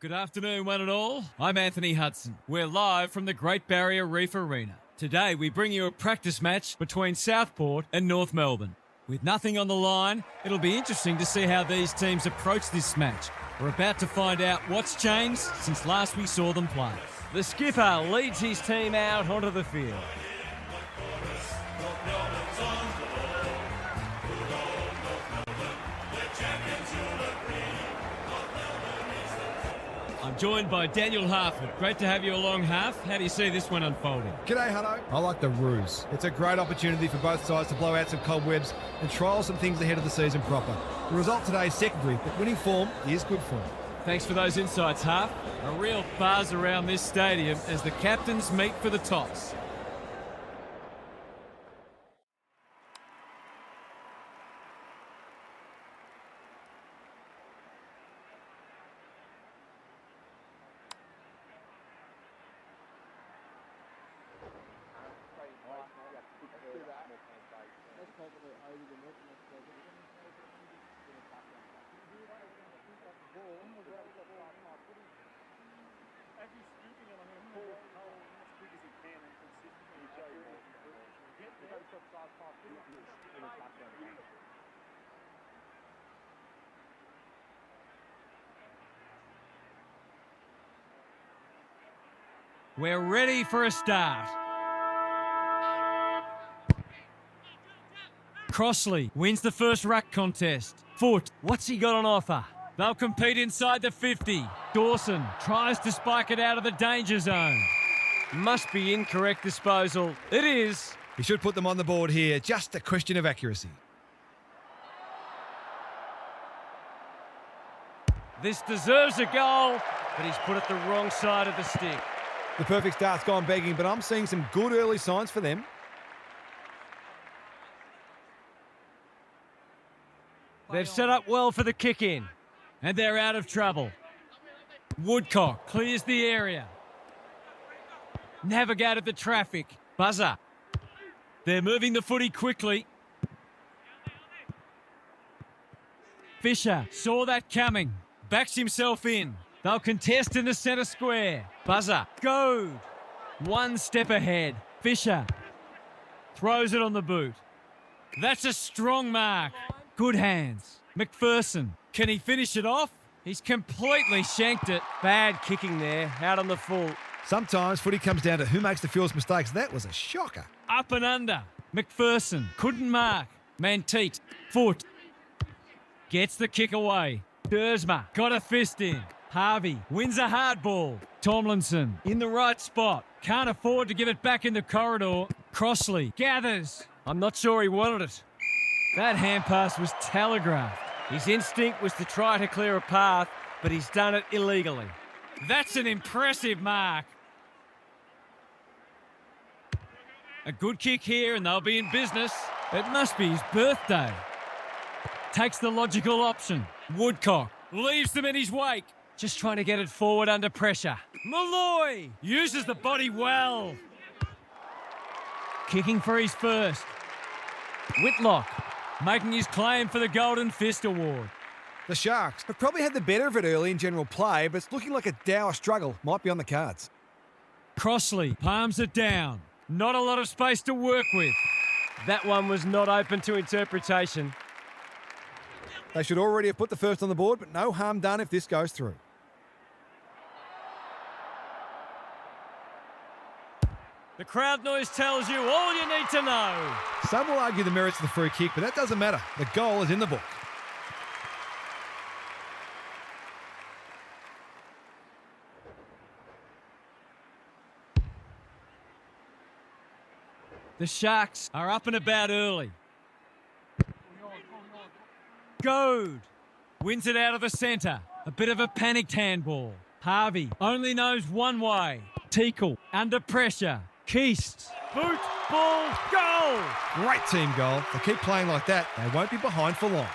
Good afternoon, one and all. I'm Anthony Hudson. We're live from the Great Barrier Reef Arena. Today, we bring you a practice match between Southport and North Melbourne. With nothing on the line, it'll be interesting to see how these teams approach this match. We're about to find out what's changed since last we saw them play. The skipper leads his team out onto the field. I'm joined by Daniel Harford. Great to have you along, Harf. How do you see this one unfolding? G'day, Hutto. I like the ruse. It's a great opportunity for both sides to blow out some cobwebs and trial some things ahead of the season proper. The result today is secondary, but winning form is good form. Thanks for those insights, Harf. A real buzz around this stadium as the captains meet for the toss. We're ready for a start. Crossley wins the first ruck contest. Foot, what's he got on offer? They'll compete inside the 50. Dawson tries to spike it out of the danger zone. Must be incorrect disposal. It is. He should put them on the board here. Just a question of accuracy. This deserves a goal, but he's put it the wrong side of the stick. The perfect start's gone begging, but I'm seeing some good early signs for them. They've set up well for the kick-in. And they're out of trouble. Woodcock clears the area. Navigated the traffic. Buzzer. They're moving the footy quickly. Fisher saw that coming. Backs himself in. They'll contest in the centre square. Buzzer. Goad. One step ahead. Fisher. Throws it on the boot. That's a strong mark. Good hands. McPherson. Can he finish it off? He's completely shanked it. Bad kicking there, out on the full. Sometimes footy comes down to who makes the fewest mistakes. That was a shocker. Up and under. McPherson couldn't mark. Manteet. Foot. Gets the kick away. Dersma got a fist in. Harvey wins a hard ball. Tomlinson in the right spot. Can't afford to give it back in the corridor. Crossley gathers. I'm not sure he wanted it. That hand pass was telegraphed. His instinct was to try to clear a path, but he's done it illegally. That's an impressive mark. A good kick here and they'll be in business. It must be his birthday. Takes the logical option. Woodcock leaves them in his wake. Just trying to get it forward under pressure. Malloy uses the body well. Kicking for his first. Whitlock making his claim for the Golden Fist Award. The Sharks have probably had the better of it early in general play, but it's looking like a dour struggle might be on the cards. Crossley palms it down. Not a lot of space to work with. That one was not open to interpretation. They should already have put the first on the board, but no harm done if this goes through. The crowd noise tells you all you need to know. Some will argue the merits of the free kick, but that doesn't matter. The goal is in the book. The Sharks are up and about early. Goad wins it out of the centre. A bit of a panicked handball. Harvey only knows one way. Teakle under pressure. Keast. Boot, ball, goal! Great team goal. They keep playing like that, they won't be behind for long.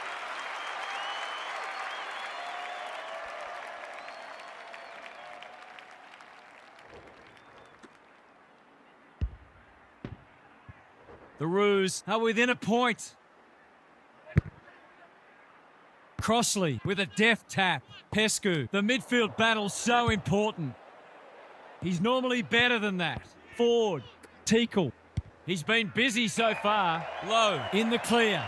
The Roos are within a point. Crossley with a deft tap. Pescu, the midfield battle's so important. He's normally better than that. Ford, Teakle. He's been busy so far. Low, in the clear.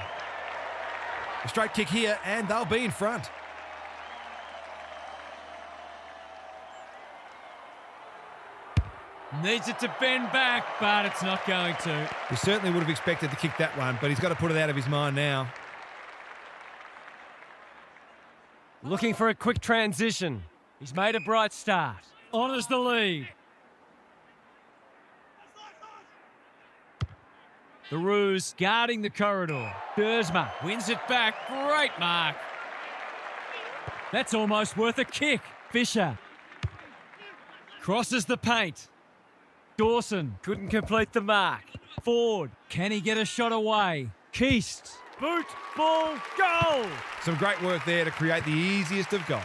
A straight kick here, and they'll be in front. Needs it to bend back, but it's not going to. He certainly would have expected to kick that one, but he's got to put it out of his mind now. Looking for a quick transition. He's made a bright start. Honours the lead. The Roos guarding the corridor. Dersma wins it back. Great mark. That's almost worth a kick. Fisher crosses the paint. Dawson couldn't complete the mark. Ford, can he get a shot away? Keast, boot, ball, goal! Some great work there to create the easiest of goals.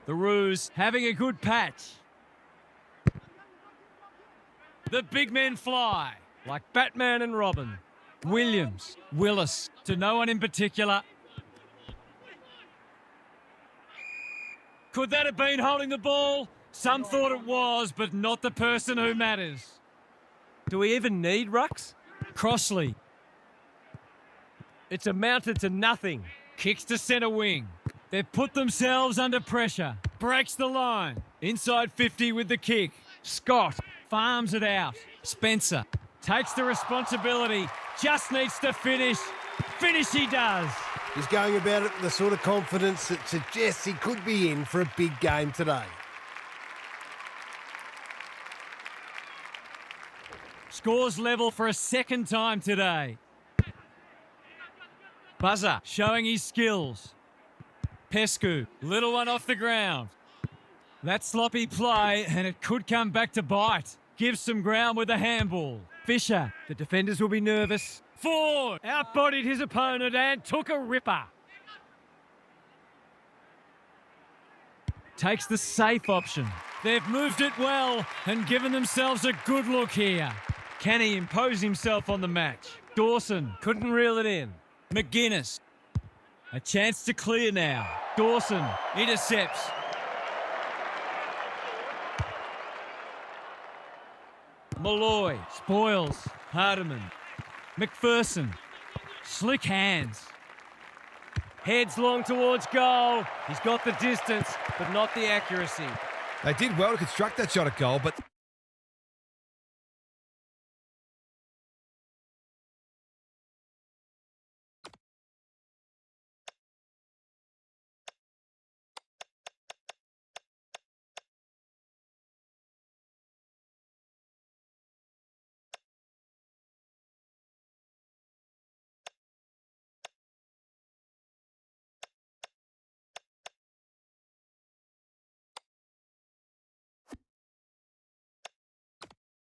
The Roos having a good patch. The big men fly like Batman and Robin. Williams, Willis, to no one in particular. Could that have been holding the ball? Some thought it was, but not the person who matters. Do we even need rucks? Crossley. It's amounted to nothing. Kicks to centre wing. They've put themselves under pressure. Breaks the line. Inside 50 with the kick. Scott farms it out. Spencer takes the responsibility. Just needs to finish. Finish he does. He's going about it with the sort of confidence that suggests he could be in for a big game today. Scores level for a second time today. Buzzer showing his skills. Pescu, little one off the ground. That sloppy play, and it could come back to bite. Gives some ground with a handball. Fisher, the defenders will be nervous. Ford outbodied his opponent and took a ripper. Takes the safe option. They've moved it well and given themselves a good look here. Can he impose himself on the match? Dawson couldn't reel it in. McGuinness, a chance to clear now. Dawson intercepts. Malloy spoils. Hardiman. McPherson. Slick hands. Heads long towards goal. He's got the distance, but not the accuracy. They did well to construct that shot at goal, but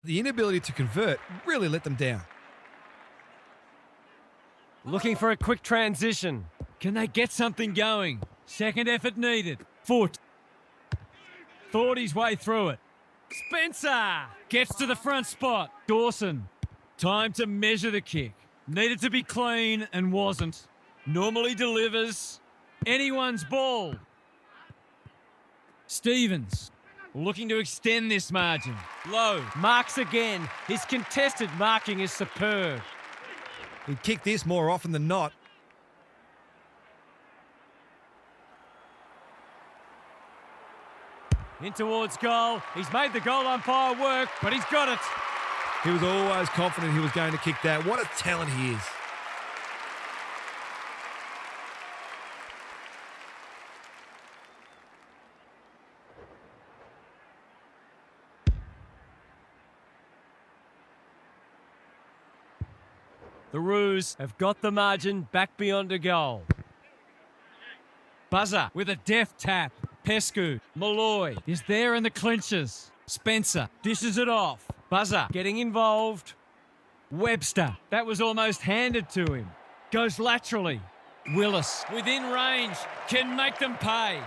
the inability to convert really let them down. Looking for a quick transition. Can they get something going? Second effort needed. Foot. Thought his way through it. Spencer gets to the front spot. Dawson. Time to measure the kick. Needed to be clean and wasn't. Normally delivers. Anyone's ball. Stevens. Looking to extend this margin. Low. Marks again. His contested marking is superb. He'd kick this more often than not. In towards goal. He's made the goal umpire work, but he's got it. He was always confident he was going to kick that. What a talent he is. The Roos have got the margin back beyond a goal. Buzzer with a deft tap. Pescu. Malloy is there in the clinches. Spencer dishes it off. Buzzer getting involved. Webster. That was almost handed to him. Goes laterally. Willis within range. Can make them pay.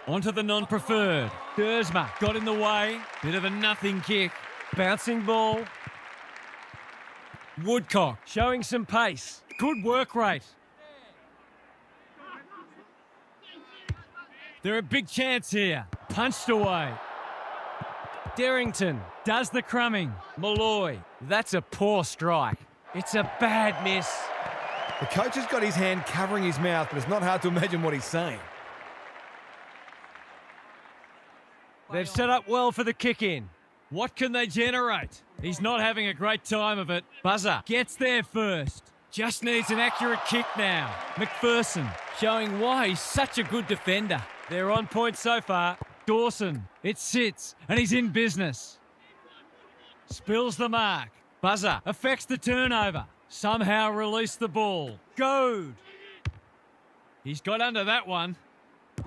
Onto the non-preferred. Dersma got in the way. Bit of a nothing kick. Bouncing ball. Woodcock. Showing some pace. Good work rate. They're a big chance here. Punched away. Derrington Does the crumbing. Malloy. That's a poor strike. It's a bad miss. The coach has got his hand covering his mouth, but it's not hard to imagine what he's saying. They've set up well for the kick-in. What can they generate? He's not having a great time of it. Buzzer gets there first. Just needs an accurate kick now. McPherson showing why he's such a good defender. They're on point so far. Dawson, it sits and he's in business. Spills the mark. Buzzer affects the turnover. Somehow release the ball. Goad. He's got under that one.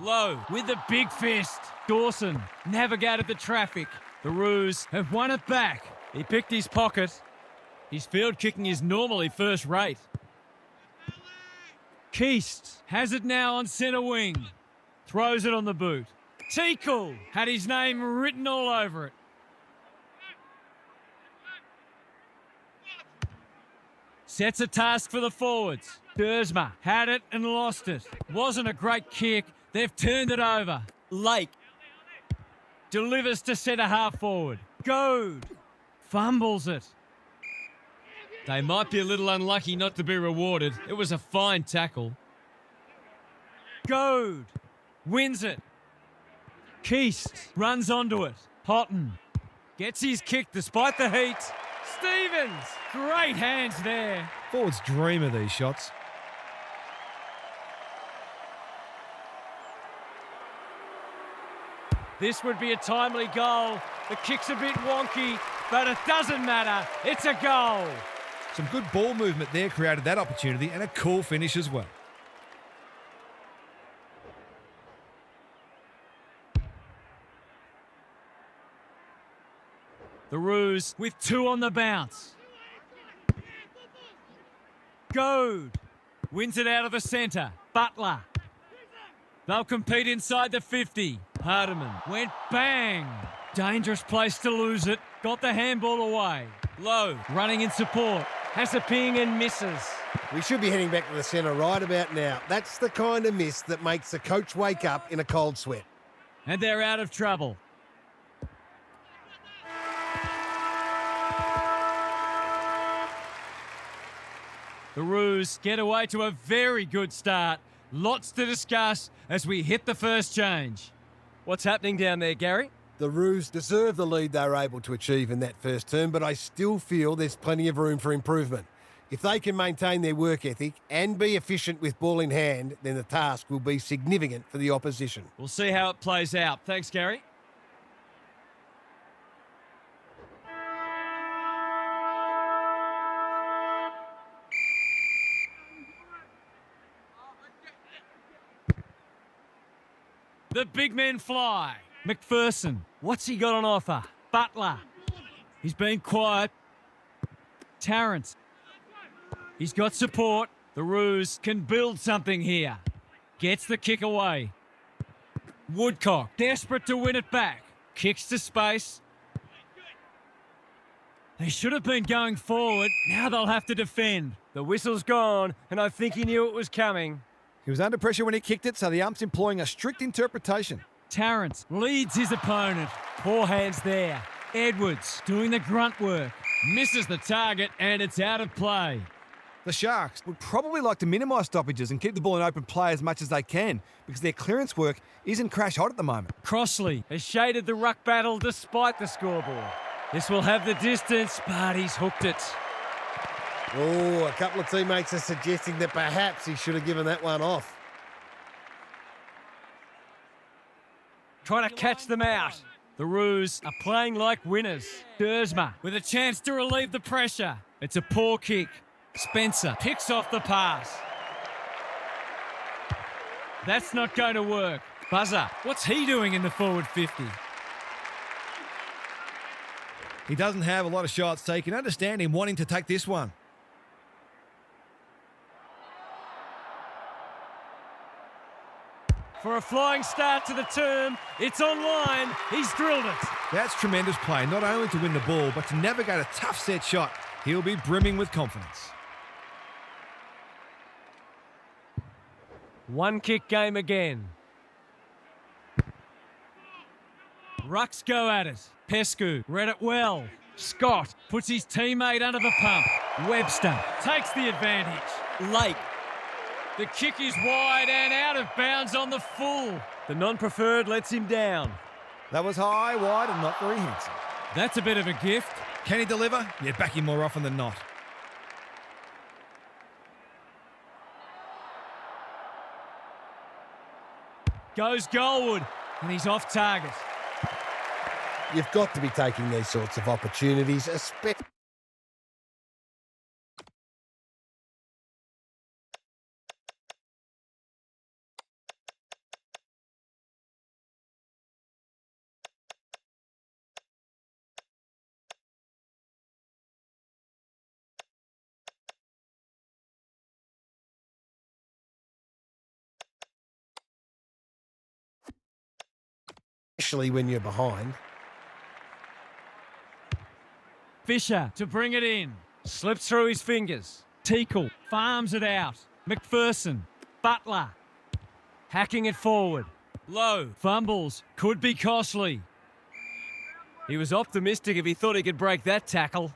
Low with the big fist. Dawson navigated the traffic. The Roos have won it back. He picked his pocket. His field kicking is normally first rate. Keast has it now on centre wing. Throws it on the boot. Teakle had his name written all over it. Sets a task for the forwards. Dersma had it and lost it. Wasn't a great kick. They've turned it over. Lake delivers to centre half forward. Goad fumbles it. They might be a little unlucky not to be rewarded. It was a fine tackle. Goad wins it. Keast runs onto it. Potton gets his kick despite the heat. Stevens, great hands there. Forwards dream of these shots. This would be a timely goal. The kick's a bit wonky, but it doesn't matter. It's a goal. Some good ball movement there created that opportunity, and a cool finish as well. The Roos with two on the bounce. Goad wins it out of the centre. Butler. They'll compete inside the 50. Hardiman went bang. Dangerous place to lose it. Got the handball away. Low running in support. Has a ping and misses. We should be heading back to the centre right about now. That's the kind of miss that makes the coach wake up in a cold sweat. And they're out of trouble. The Roos get away to a very good start. Lots to discuss as we hit the first change. What's happening down there, Gary? The Roos deserve the lead they were able to achieve in that first term, but I still feel there's plenty of room for improvement. If they can maintain their work ethic and be efficient with ball in hand, then the task will be significant for the opposition. We'll see how it plays out. Thanks, Gary. The big men fly. McPherson, what's he got on offer? Butler, he's been quiet. Tarrant, he's got support. The Roos can build something here. Gets the kick away. Woodcock, desperate to win it back. Kicks to space. They should have been going forward. Now they'll have to defend. The whistle's gone, and I think he knew it was coming. He was under pressure when he kicked it, so the ump's employing a strict interpretation. Tarrant leads his opponent. Poor hands there. Edwards doing the grunt work. Misses the target and it's out of play. The Sharks would probably like to minimise stoppages and keep the ball in open play as much as they can because their clearance work isn't crash hot at the moment. Crossley Has shaded the ruck battle despite the scoreboard. This will have the distance, but he's hooked it. Oh, a couple of teammates are suggesting that perhaps he should have given that one off. Trying to catch them out. The Roos are playing like winners. Dersma with a chance to relieve the pressure. It's a poor kick. Spencer picks off the pass. That's not going to work. Buzzer, what's he doing in the forward 50? He doesn't have a lot of shots, so you can understand him wanting to take this one. For a flying start to the term, it's online. He's drilled it. That's tremendous play, not only to win the ball, but to navigate a tough set shot. He'll be brimming with confidence. One kick game again. Rucks go at it. Pescu read it well. Scott puts his teammate under the pump. Webster takes the advantage. Late. The kick is wide and out of bounds on the full. The non-preferred lets him down. That was high, wide, and not very handsome. That's a bit of a gift. Can he deliver? Yeah, back him more often than not. Goes goalward, and he's off target. You've got to be taking these sorts of opportunities, especially. Especially when you're behind. Fisher to bring it in. Slips through his fingers. Teakle farms it out. McPherson. Butler. Hacking it forward. Low. Fumbles. Could be costly. He was optimistic if he thought he could break that tackle.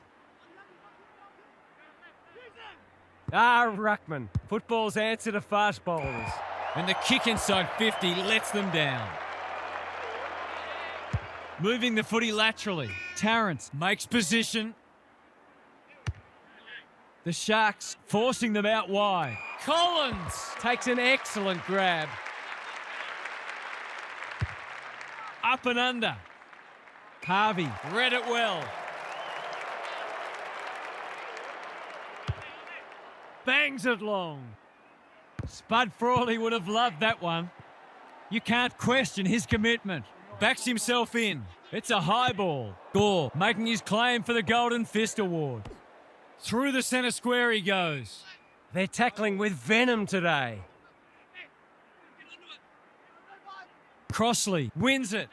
Ruckman. Football's answer to fast bowlers. And the kick inside 50 lets them down. Moving the footy laterally. Tarrant makes position. The Sharks forcing them out wide. Collins Takes an excellent grab. up and under. Harvey read it well. Bangs it long. Spud Frawley would have loved that one. You can't question his commitment. Backs himself in. It's a high ball. Gore making his claim for the Golden Fist Award. Through the centre square he goes. They're tackling with venom today. Crossley wins it.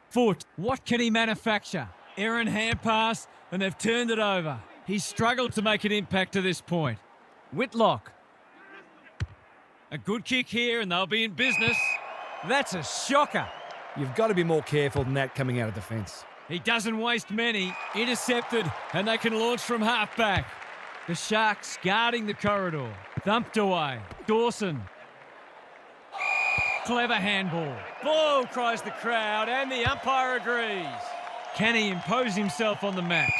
Foot. What can he manufacture? Errant hand pass, and they've turned it over. He's struggled to make an impact to this point. Whitlock. A good kick here, and they'll be in business. That's a shocker. You've got to be more careful than that coming out of defence. He doesn't waste many. Intercepted, and they can launch from half-back. The Sharks guarding the corridor. Thumped away. Dawson. Clever handball. Ball, cries the crowd, and the umpire agrees. Can he impose himself on the match?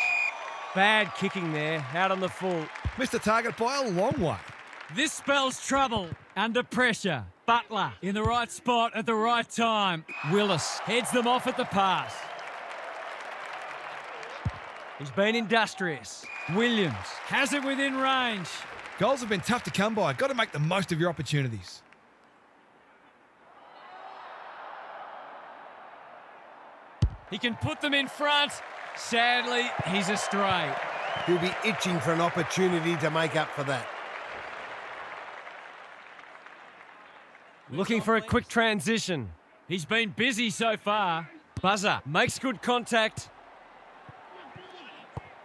Bad kicking there, out on the full. Missed the target by a long way. This spells trouble. Under pressure. Butler in the right spot at the right time. Willis heads them off at the pass. He's been industrious. Williams has it within range. Goals have been tough to come by. Got to make the most of your opportunities. He can put them in front. Sadly, he's astray. He'll be itching for an opportunity to make up for that. Looking for a quick transition. He's been busy so far. Buzzer makes good contact.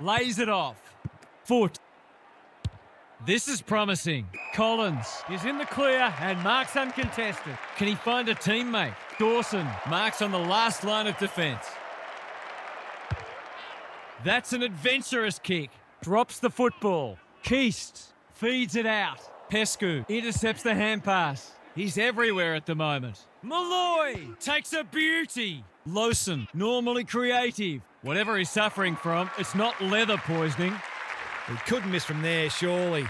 Lays it off. Foot. This is promising. Collins is in the clear and marks uncontested. Can he find a teammate? Dawson marks on the last line of defence. That's an adventurous kick. Drops the football. Keast feeds it out. Pescu intercepts the hand pass. He's everywhere at the moment. Malloy takes a beauty. Lawson, normally creative. Whatever he's suffering from, it's not leather poisoning. He couldn't miss from there, surely.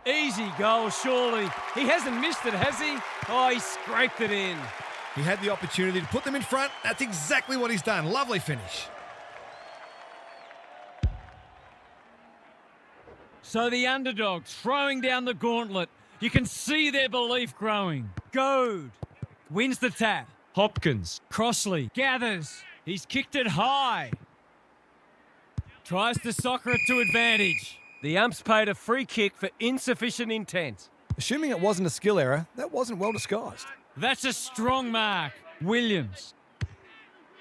Easy goal, surely. He hasn't missed it, has he? Oh, he scraped it in. He had the opportunity to put them in front. That's exactly what he's done. Lovely finish. So the underdog throwing down the gauntlet. You can see their belief growing. Goad wins the tap. Hopkins. Crossley gathers. He's kicked it high. Tries to soccer it to advantage. The umps paid a free kick for insufficient intent. Assuming it wasn't a skill error, that wasn't well disguised. That's a strong mark. Williams.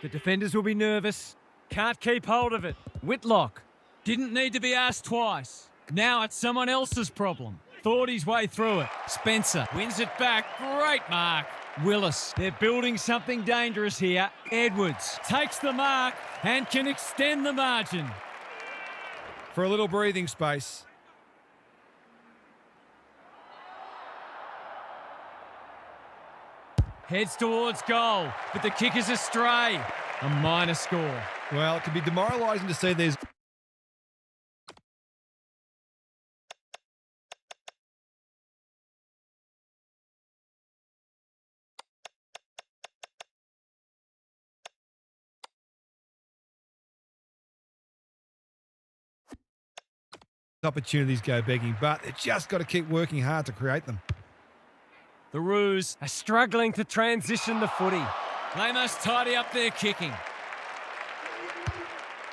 The defenders will be nervous. Can't keep hold of it. Whitlock. Didn't need to be asked twice. Now it's someone else's problem. Thought his way through it. Spencer wins it back. Great mark. Willis. They're building something dangerous here. Edwards takes the mark and can extend the margin. For a little breathing space. Heads towards goal, but the kick is astray. A minor score. Well, it can be demoralising to see there's opportunities go begging, but they've just got to keep working hard to create them. The Roos are struggling to transition the footy. They must tidy up their kicking.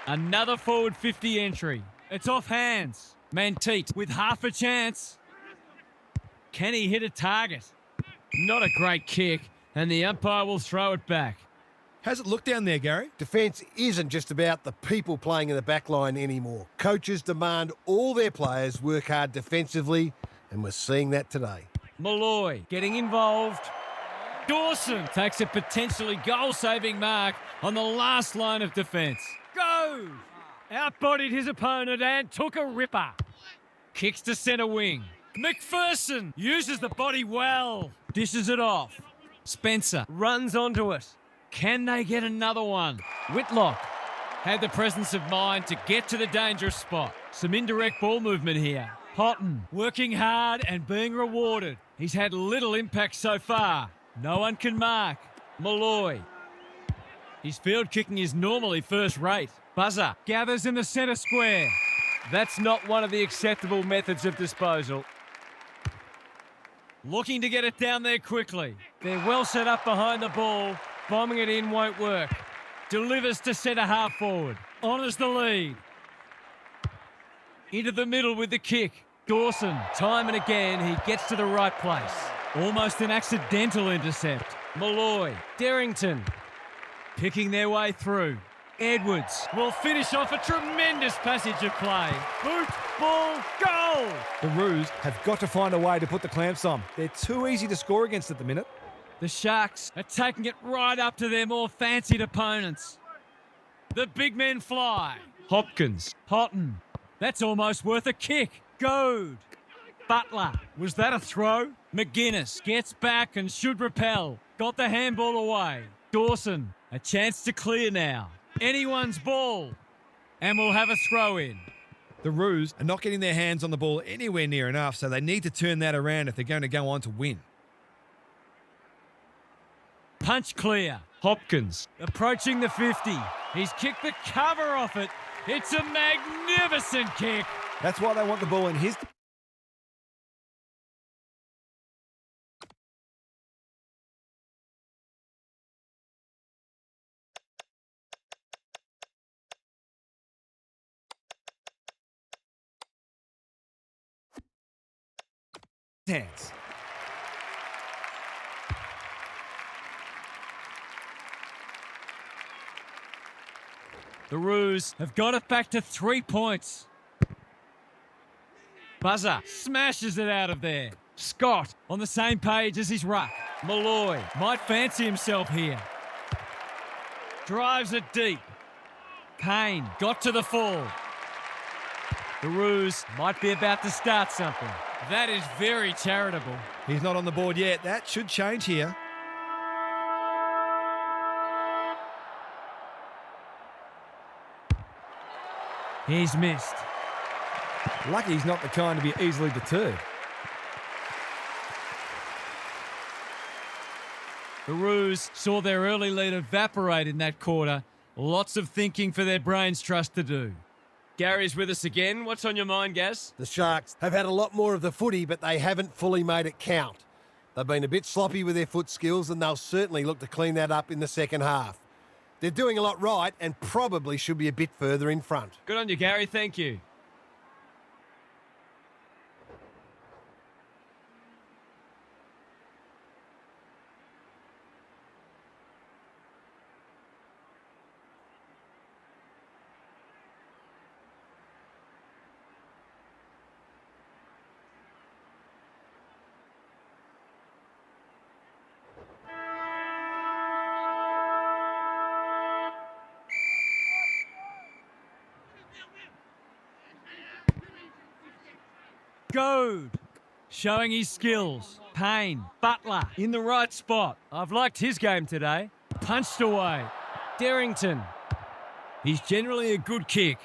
Another forward 50 entry. It's off hands. Manteet with half a chance. Can he hit a target? Not a great kick, and the umpire will throw it back. How's it look down there, Gary? Defence isn't just about the people playing in the back line anymore. Coaches demand all their players work hard defensively, and we're seeing that today. Malloy getting involved. Dawson takes a potentially goal-saving mark on the last line of defence. Go! Outbodied his opponent and took a ripper. Kicks to centre wing. McPherson uses the body well. Dishes it off. Spencer Runs onto it. Can they get another one? Whitlock had the presence of mind to get to the dangerous spot. Some indirect ball movement here. Houghton working hard and being rewarded. He's had little impact so far. No one can mark. Malloy. His field kicking is normally first rate. Buzzer gathers in the centre square. That's not one of the acceptable methods of disposal. Looking to get it down there quickly. They're well set up behind the ball. Bombing it in won't work. Delivers to centre half forward. Honours the lead. Into the middle with the kick. Dawson, time and again, he gets to the right place. Almost an accidental intercept. Malloy, Derrington. picking their way through. Edwards will finish off a tremendous passage of play. Boot, ball, goal! The Roos have got to find a way to put the clamps on. They're too easy to score against at the minute. The Sharks are taking it right up to their more fancied opponents. The big men fly. Hopkins, Houghton. That's almost worth a kick. Goad. Butler. Was that a throw? McGuinness gets back and should repel. Got the handball away. Dawson, a chance to clear now. Anyone's ball. And we'll have a throw in. The Roos are not getting their hands on the ball anywhere near enough, so they need to turn that around if they're going to go on to win. Punch clear. Hopkins approaching the 50. He's kicked the cover off it. It's a magnificent kick. That's why they want the ball in his... hands. The Roos have got it back to 3 points. Buzzer smashes it out of there. Scott on the same page as his ruck. Malloy might fancy himself here. Drives it deep. Payne got to the fall. The Roos might be about to start something. That is very charitable. He's not on the board yet. That should change here. He's missed. Lucky he's not the kind to be easily deterred. The Roos saw their early lead evaporate in that quarter. Lots of thinking for their brains trust to do. Gary's with us again. What's on your mind, Gaz? The Sharks have had a lot more of the footy, but they haven't fully made it count. They've been a bit sloppy with their foot skills, and they'll certainly look to clean that up in the second half. They're doing a lot right and probably should be a bit further in front. Good on you, Gary. Thank you. Goad. Showing his skills. Payne. Butler. In the right spot. I've liked his game today. Punched away. Darrington. He's generally a good kick.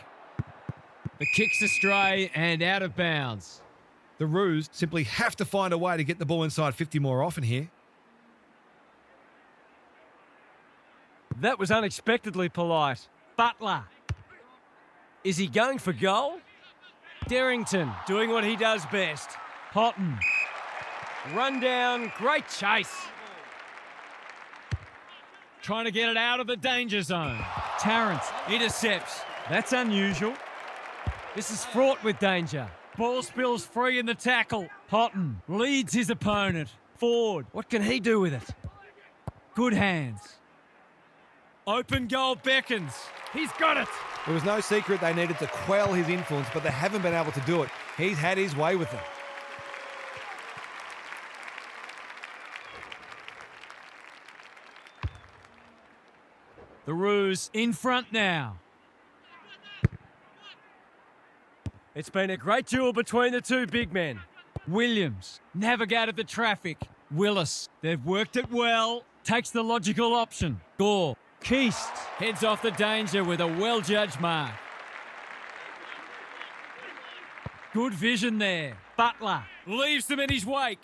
The kick's astray and out of bounds. The Roos simply have to find a way to get the ball inside 50 more often here. That was unexpectedly polite. Butler. Is he going for goal? Darrington doing what he does best. Potton. Run down, great chase. Trying to get it out of the danger zone. Tarrant intercepts. That's unusual. This is fraught with danger. Ball spills free in the tackle. Potton leads his opponent. Ford. What can he do with it? Good hands. Open goal beckons. He's got it. It was no secret they needed to quell his influence, but they haven't been able to do it. He's had his way with them. The Roos in front now. It's been a great duel between the two big men. Williams navigated the traffic. Willis, they've worked it well. Takes the logical option. Gore. Keast heads off the danger with a well-judged mark. Good vision there. Butler leaves them in his wake.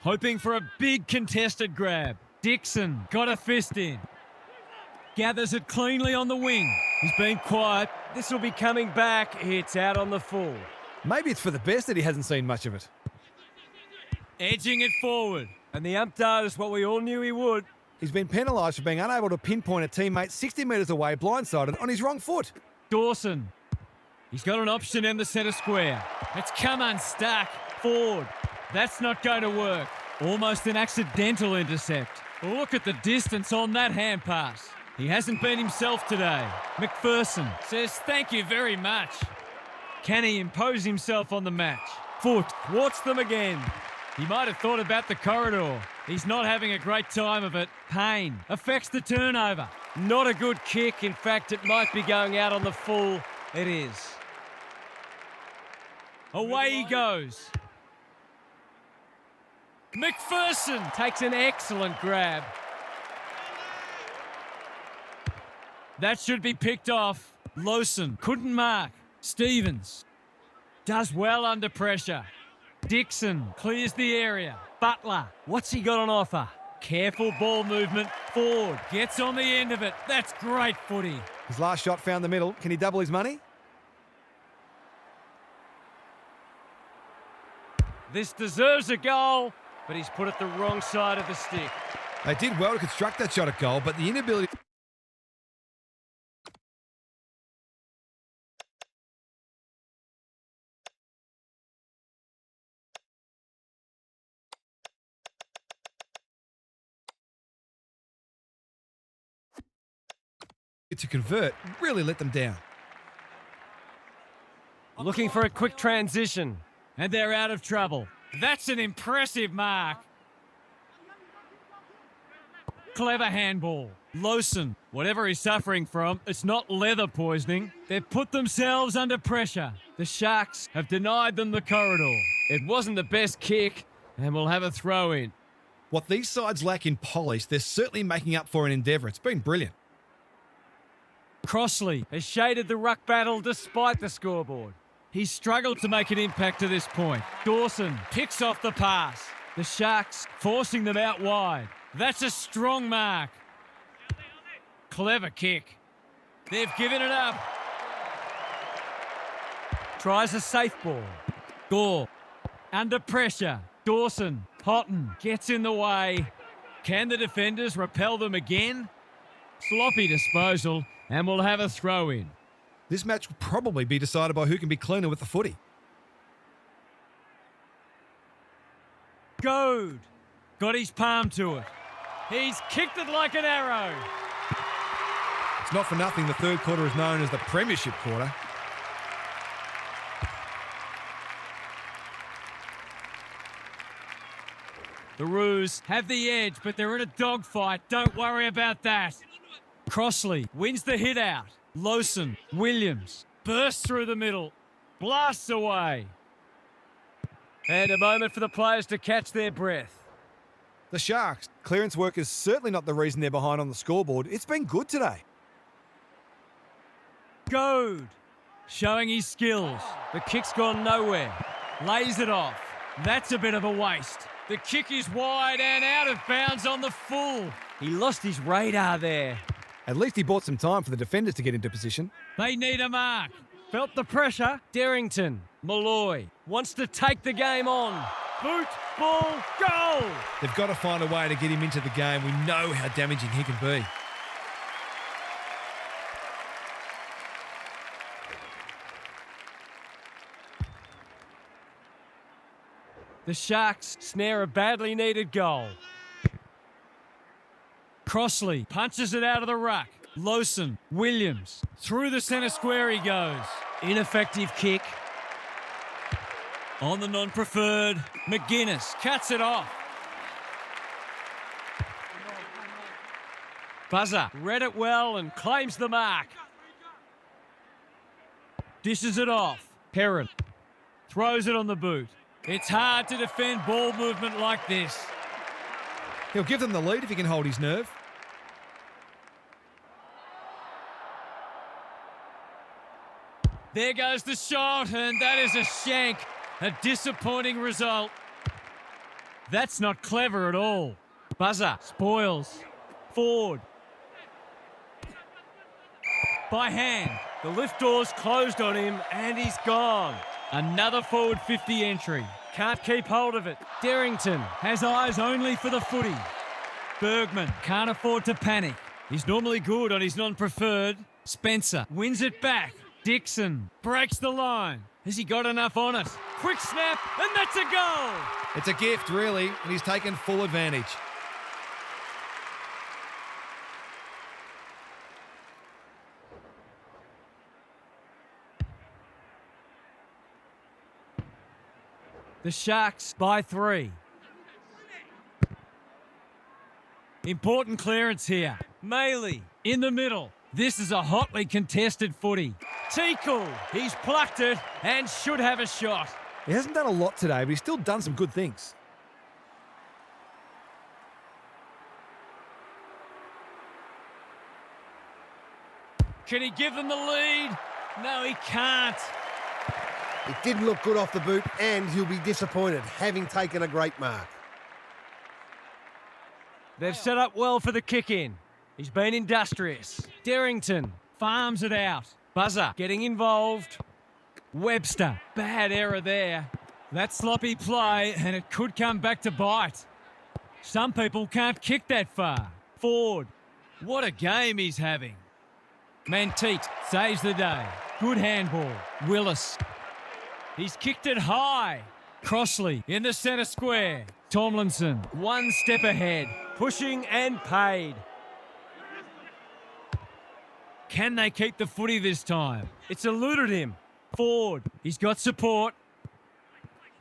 Hoping for a big contested grab. Dixon got a fist in. Gathers it cleanly on the wing. He's been quiet. This will be coming back. It's out on the full. Maybe it's for the best that he hasn't seen much of it. Edging it forward. And the ump does what we all knew he would. He's been penalised for being unable to pinpoint a teammate 60 metres away blindsided on his wrong foot. Dawson. He's got an option in the centre square. It's come unstuck. Ford. That's not going to work. Almost an accidental intercept. Look at the distance on that hand pass. He hasn't been himself today. McPherson says thank you very much. Can he impose himself on the match? Foot thwarts them again. He might have thought about the corridor. He's not having a great time of it. Payne affects the turnover. Not a good kick. In fact, it might be going out on the full. It is. Away he goes. McPherson Takes an excellent grab. That should be picked off. Lawson couldn't mark. Stevens does well under pressure. Dixon clears the area. Butler, what's he got on offer? Careful ball movement. Ford gets on the end of it. That's great footy. His last shot found the middle. Can he double his money? This deserves a goal, but he's put it the wrong side of the stick. They did well to construct that shot at goal, but the inability... to convert really let them down. Looking for a quick transition. And they're out of trouble. That's an impressive mark. Clever handball. Lawson, whatever he's suffering from, it's not leather poisoning. They've put themselves under pressure. The Sharks have denied them the corridor. It wasn't the best kick, and we'll have a throw in. What these sides lack in polish, they're certainly making up for in endeavour. It's been brilliant. Crossley Has shaded the ruck battle despite the scoreboard. He's struggled to make an impact to this point. Dawson picks off the pass. The Sharks forcing them out wide. That's a strong mark. Clever kick. They've given it up. Tries a safe ball. Gore under pressure. Dawson. Potton gets in the way. Can the defenders repel them again? Sloppy disposal, and we'll have a throw in. This match will probably be decided by who can be cleaner with the footy. Goad got his palm to it. He's kicked it like an arrow. It's not for nothing the third quarter is known as the Premiership quarter. The Roos have the edge, but they're in a dogfight. Don't worry about that. Crossley wins the hit out. Lawson, Williams, bursts through the middle, blasts away. And a moment for the players to catch their breath. The Sharks' clearance work is certainly not the reason they're behind on the scoreboard. It's been good today. Goad, showing his skills. The kick's gone nowhere. Lays it off. That's a bit of a waste. The kick is wide and out of bounds on the full. He lost his radar there. At least he bought some time for the defenders to get into position. They need a mark. Felt the pressure. Darrington. Malloy wants to take the game on. Boot, ball, goal! They've got to find a way to get him into the game. We know how damaging he can be. The Sharks snare a badly needed goal. Crossley punches it out of the ruck. Lawson, Williams, through the centre square he goes. Ineffective kick. On the non-preferred, McGuinness cuts it off. Buzzer read it well and claims the mark. Dishes it off. Perrin throws it on the boot. It's hard to defend ball movement like this. He'll give them the lead if he can hold his nerve. There goes the shot, and that is a shank. A disappointing result. That's not clever at all. Buzzer spoils. Ford. By hand. The lift door's closed on him and he's gone. Another forward 50 entry. Can't keep hold of it. Darrington. Has eyes only for the footy. Bergman can't afford to panic. He's normally good on his non-preferred. Spencer wins it back. Dixon breaks the line. Has he got enough on it? Quick snap, and that's a goal! It's a gift, really, and he's taken full advantage. The Sharks by 3. Important clearance here. Maley in the middle. This is a hotly contested footy. Teakle, he's plucked it and should have a shot. He hasn't done a lot today, but he's still done some good things. Can he give them the lead? No, he can't. It didn't look good off the boot, and he'll be disappointed, having taken a great mark. They've set up well for the kick-in. He's been industrious. Darrington Farms it out. Buzzer getting involved. Webster, bad error there. That sloppy play, and it could come back to bite. Some people can't kick that far. Ford, what a game he's having. Manteet saves the day. Good handball. Willis. He's kicked it high. Crossley in the centre square. Tomlinson, one step ahead. pushing and paid. Can they keep the footy this time? It's eluded him. Ford, he's got support.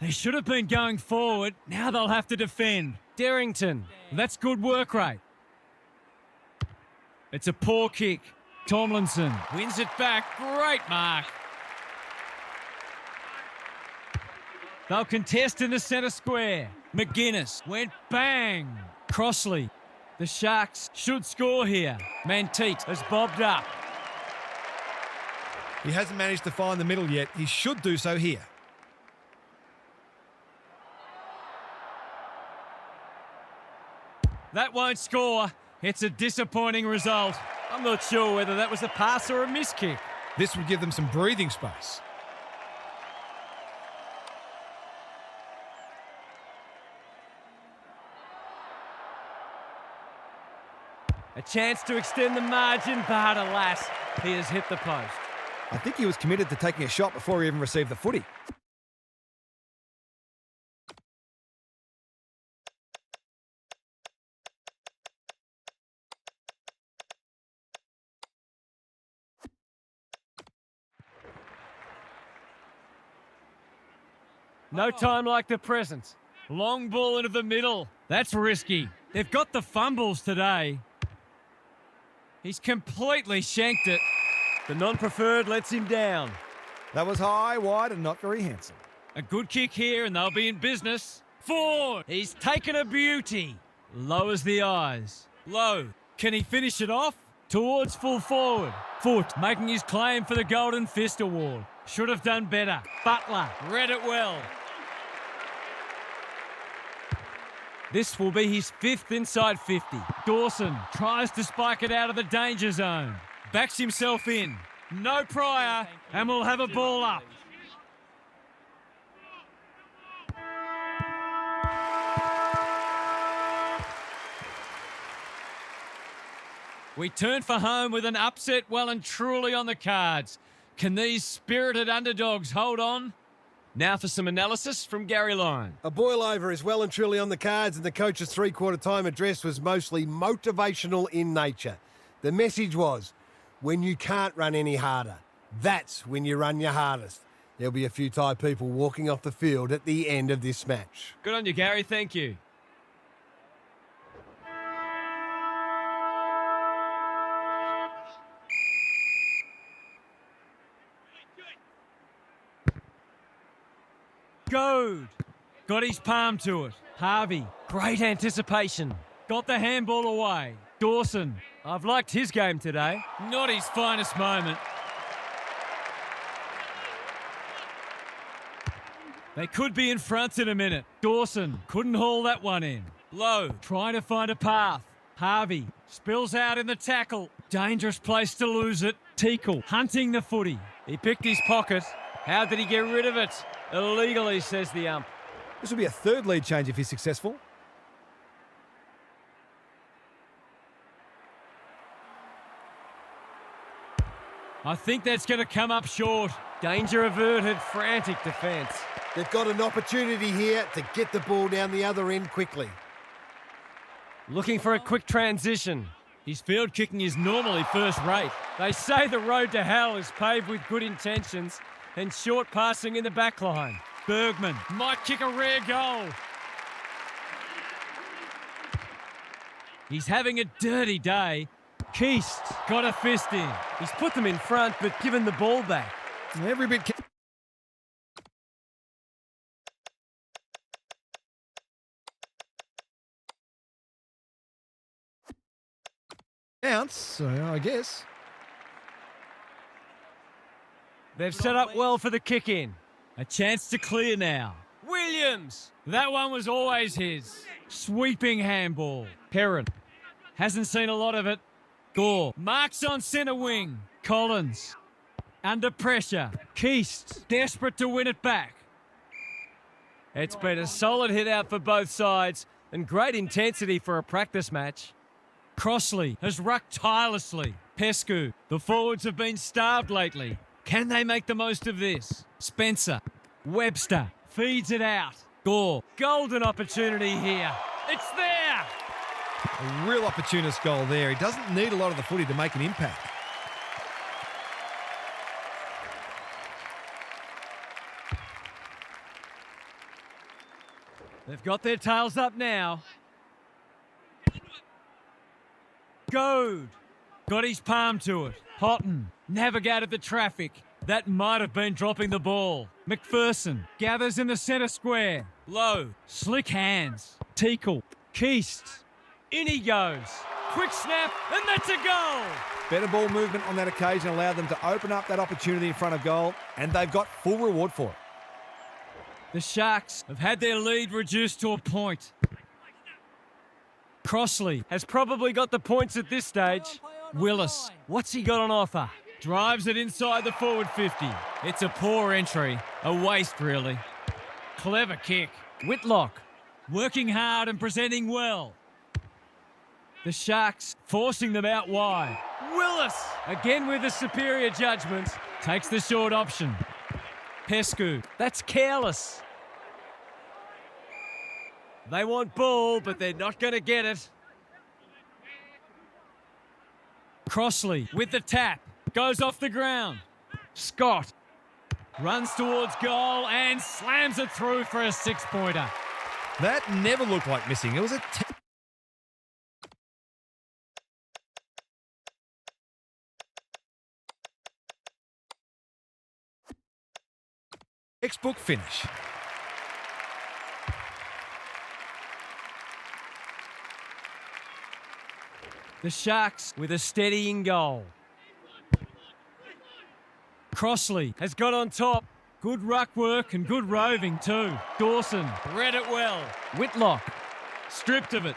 They should have been going forward. Now they'll have to defend. Darrington. That's good work rate. It's a poor kick. Tomlinson wins it back. Great mark. They'll contest in the centre square. McGuinness went bang. Crossley. The Sharks should score here. Manteet has bobbed up. He hasn't managed to find the middle yet. He should do so here. That won't score. It's a disappointing result. I'm not sure whether that was a pass or a miss kick. This would give them some breathing space. A chance to extend the margin, but alas, he has hit the post. I think he was committed to taking a shot before he even received the footy. No time like the present. Long ball into the middle. That's risky. They've got the fumbles today. He's completely shanked it. The non-preferred lets him down. That was high, wide, and not very handsome. A good kick here and they'll be in business. Ford, he's taken a beauty. Lowers the eyes. Low, can he finish it off? Towards full forward. Foot making his claim for the Golden Fist Award. Should have done better. Butler read it well. This will be his 5th inside 50. Dawson tries to spike it out of the danger zone. Backs himself in. No prior, and we'll have a ball up. We turn for home with an upset well and truly on the cards. Can these spirited underdogs hold on? Now for some analysis from Gary Lyon. A boil-over is well and truly on the cards, and the coach's three-quarter time address was mostly motivational in nature. The message was, when you can't run any harder, that's when you run your hardest. There'll be a few Thai people walking off the field at the end of this match. Good on you, Gary. Thank you. Goad. Got his palm to it. Harvey. Great anticipation. Got the handball away. Dawson. I've liked his game today. Not his finest moment. They could be in front in a minute. Dawson couldn't haul that one in. Low. Trying to find a path. Harvey. Spills out in the tackle. Dangerous place to lose it. Teakle. Hunting the footy. He picked his pocket. How did he get rid of it? Illegally, says the ump. This will be a third lead change if he's successful. I think that's going to come up short. Danger averted, frantic defence. They've got an opportunity here to get the ball down the other end quickly. Looking for a quick transition. His field kicking is normally first rate. They say the road to hell is paved with good intentions and short passing in the back line. Bergman might kick a rare goal. He's having a dirty day. Keast got a fist in. He's put them in front but given the ball back. Every bit... counts, I guess. They've set up well for the kick-in. A chance to clear now. Williams! That one was always his. Sweeping handball. Perrin. Hasn't seen a lot of it. Gore. Marks on centre wing. Collins. Under pressure. Keast. Desperate to win it back. It's been a solid hit out for both sides and great intensity for a practice match. Crossley has rucked tirelessly. Pescu. The forwards have been starved lately. Can they make the most of this? Spencer. Webster. Feeds it out. Gore. Golden opportunity here. It's there! A real opportunist goal there. He doesn't need a lot of the footy to make an impact. They've got their tails up now. Goad. Got his palm to it. Houghton navigated the traffic. That might have been dropping the ball. McPherson gathers in the centre square. Low. Slick hands. Teakle. Keast. In he goes. Quick snap, and that's a goal. Better ball movement on that occasion allowed them to open up that opportunity in front of goal, and they've got full reward for it. The Sharks have had their lead reduced to a point. Crossley Has probably got the points at this stage. Willis What's he got on offer? drives it inside the forward 50. It's a poor entry. A waste, really. Clever kick. Whitlock. Working hard and presenting well. The Sharks forcing them out wide. Willis Again with the superior judgment. takes the short option. Pescu. That's careless. They want ball, but they're not going to get it. Crossley with the tap. Goes off the ground. Scott runs towards goal and slams it through for a 6-pointer. That never looked like missing. It was a Textbook finish. The Sharks with a steadying goal. Crossley has got on top. Good ruck work and good roving too. Dawson read it well. Whitlock stripped of it.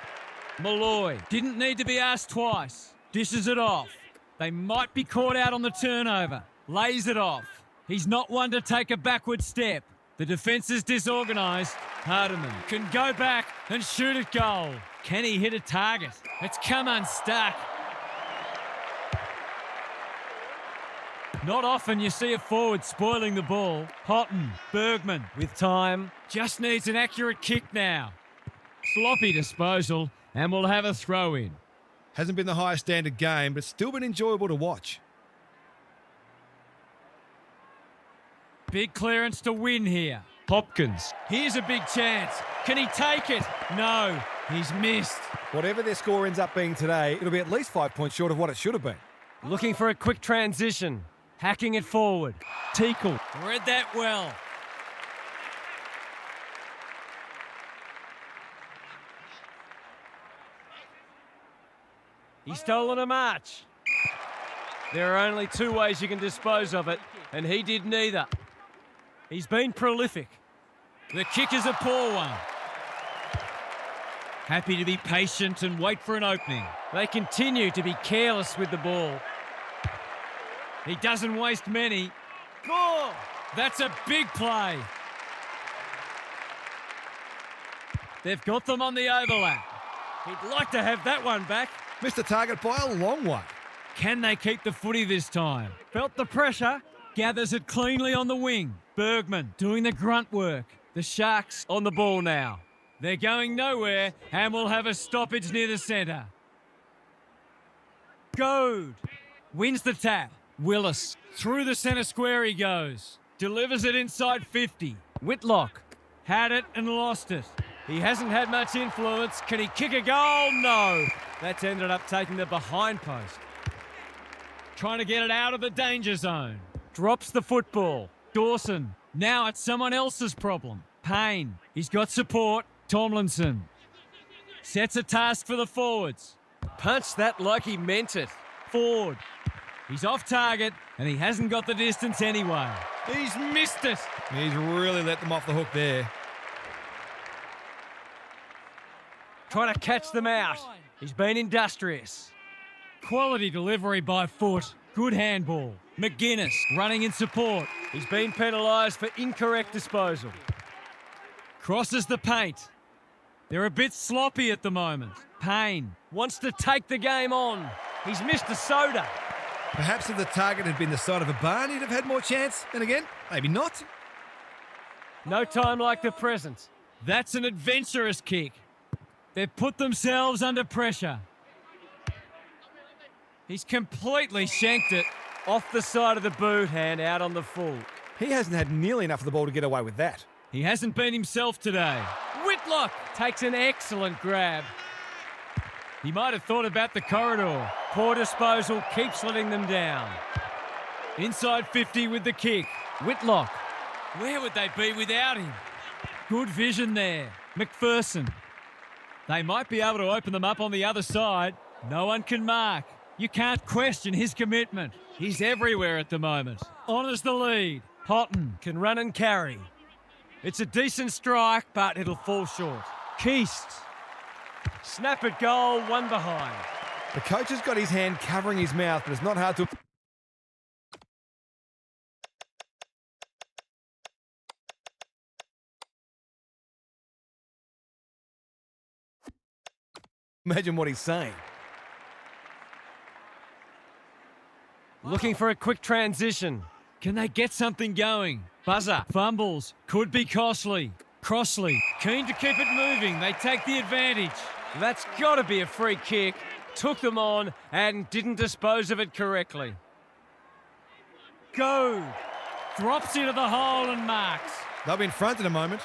Malloy didn't need to be asked twice. Dishes it off. They might be caught out on the turnover. Lays it off. He's not one to take a backward step. The defence is disorganised. Hardiman can go back and shoot at goal. Can he hit a target? It's come unstuck. Not often you see a forward spoiling the ball. Houghton, Bergman with time. Just needs an accurate kick now. Sloppy disposal, and we'll have a throw in. Hasn't been the highest standard game, but still been enjoyable to watch. Big clearance to win here. Hopkins, here's a big chance. Can he take it? No, he's missed. Whatever their score ends up being today, it'll be at least 5 points short of what it should have been. Looking for a quick transition. Hacking it forward. Teakle read that well. He's stolen a march. There are only 2 ways you can dispose of it, and he did neither. He's been prolific. The kick is a poor one. Happy to be patient and wait for an opening. They continue to be careless with the ball. He doesn't waste many. Goal! That's a big play. They've got them on the overlap. He'd like to have that one back. Missed the target by a long one. Can they keep the footy this time? Felt the pressure. Gathers it cleanly on the wing. Bergman doing the grunt work. The Sharks on the ball now. They're going nowhere and will have a stoppage near the centre. Goad wins the tap. Willis through the centre square he goes. Delivers it inside 50. Whitlock had it and lost it. He hasn't had much influence. Can he kick a goal? No. That's ended up taking the behind post. Trying to get it out of the danger zone. Drops the football. Dawson. Now it's someone else's problem. Payne. He's got support. Tomlinson. Sets a task for the forwards. Punched that like he meant it. Ford. He's off target and he hasn't got the distance anyway. He's missed it. He's really let them off the hook there. Trying to catch them out. He's been industrious. Quality delivery by Foot. Good handball. McGuinness running in support. He's been penalised for incorrect disposal. Crosses the paint. They're a bit sloppy at the moment. Payne wants to take the game on. He's missed a soda. Perhaps if the target had been the side of a barn, he'd have had more chance. And again, maybe not. No time like the present. That's an adventurous kick. They've put themselves under pressure. He's completely shanked it off the side of the boot and out on the full. He hasn't had nearly enough of the ball to get away with that. He hasn't been himself today. Whitlock takes an excellent grab. He might have thought about the corridor. Poor disposal keeps letting them down. Inside 50 with the kick. Whitlock. Where would they be without him? Good vision there. McPherson. They might be able to open them up on the other side. No one can mark. You can't question his commitment. He's everywhere at the moment. Honours the lead. Houghton can run and carry. It's a decent strike, but it'll fall short. Keast. Snap at goal, one behind. The coach has got his hand covering his mouth, but it's not hard to... imagine what he's saying. Looking for a quick transition. Can they get something going? Buzzer. Fumbles. Could be costly. Crossley. Keen to keep it moving. They take the advantage. That's got to be a free kick. Took them on and didn't dispose of it correctly. Go. Drops into the hole and marks. They'll be in front in a moment.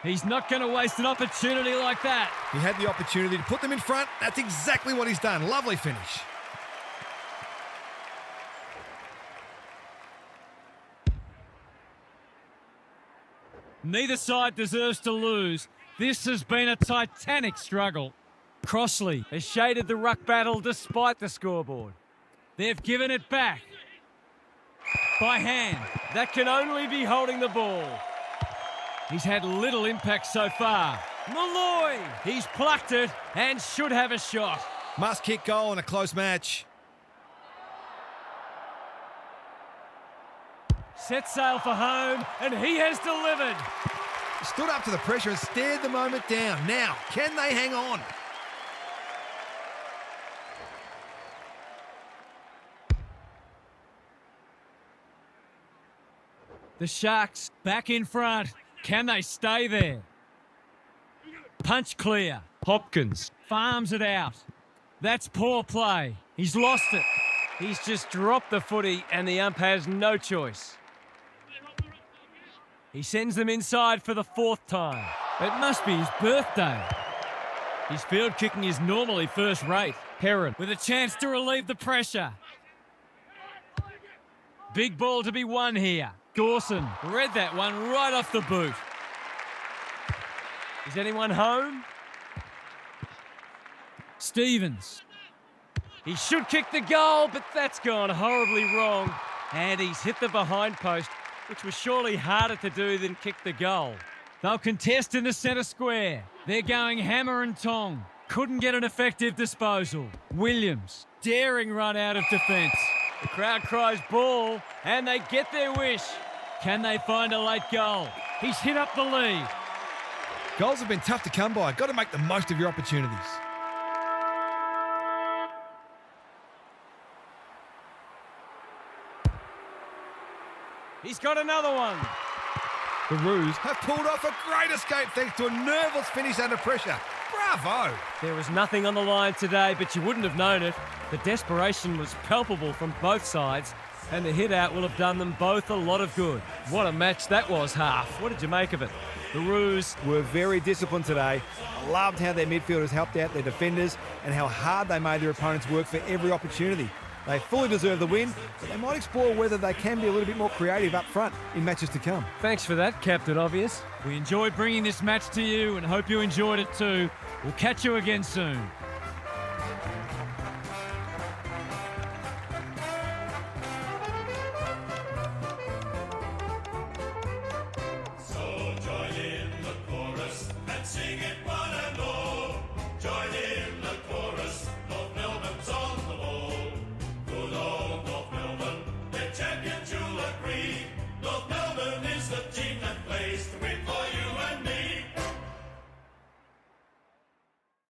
He's not going to waste an opportunity like that. He had the opportunity to put them in front. That's exactly what he's done. Lovely finish. Neither side deserves to lose. This has been a titanic struggle. Crossley Has shaded the ruck battle despite the scoreboard. they've given it back. By hand. That can only be holding the ball. He's had little impact so far. Malloy! He's plucked it and should have a shot. Must kick goal in a close match. Set sail for home, and he has delivered. Stood up to the pressure and stared the moment down. Now, can they hang on? The Sharks back in front. Can they stay there? Punch clear. Hopkins. Farms it out. That's poor play. He's lost it. He's just dropped the footy and the ump has no choice. He sends them inside for the fourth time. It must be his birthday. His field kicking is normally first rate. Heron. With a chance to relieve the pressure. Big ball to be won here. Dawson read that one right off the boot. Is anyone home? Stevens. He should kick the goal, but that's gone horribly wrong. And he's hit the behind post, which was surely harder to do than kick the goal. They'll contest in the centre square. They're going hammer and tong. Couldn't get an effective disposal. Williams, daring run out of defence. The crowd cries ball, and they get their wish. Can they find a late goal? He's hit up the lead. Goals have been tough to come by. Got to make the most of your opportunities. He's got another one. The Roos have pulled off a great escape thanks to a nerveless finish under pressure. Bravo! There was nothing on the line today, but you wouldn't have known it. The desperation was palpable from both sides, and the hit out will have done them both a lot of good. What a match that was, half. What did you make of it? The Roos were very disciplined today. I loved how their midfielders helped out their defenders and how hard they made their opponents work for every opportunity. They fully deserve the win, but they might explore whether they can be a little bit more creative up front in matches to come. Thanks for that, Captain Obvious. We enjoyed bringing this match to you and hope you enjoyed it too. We'll catch you again soon.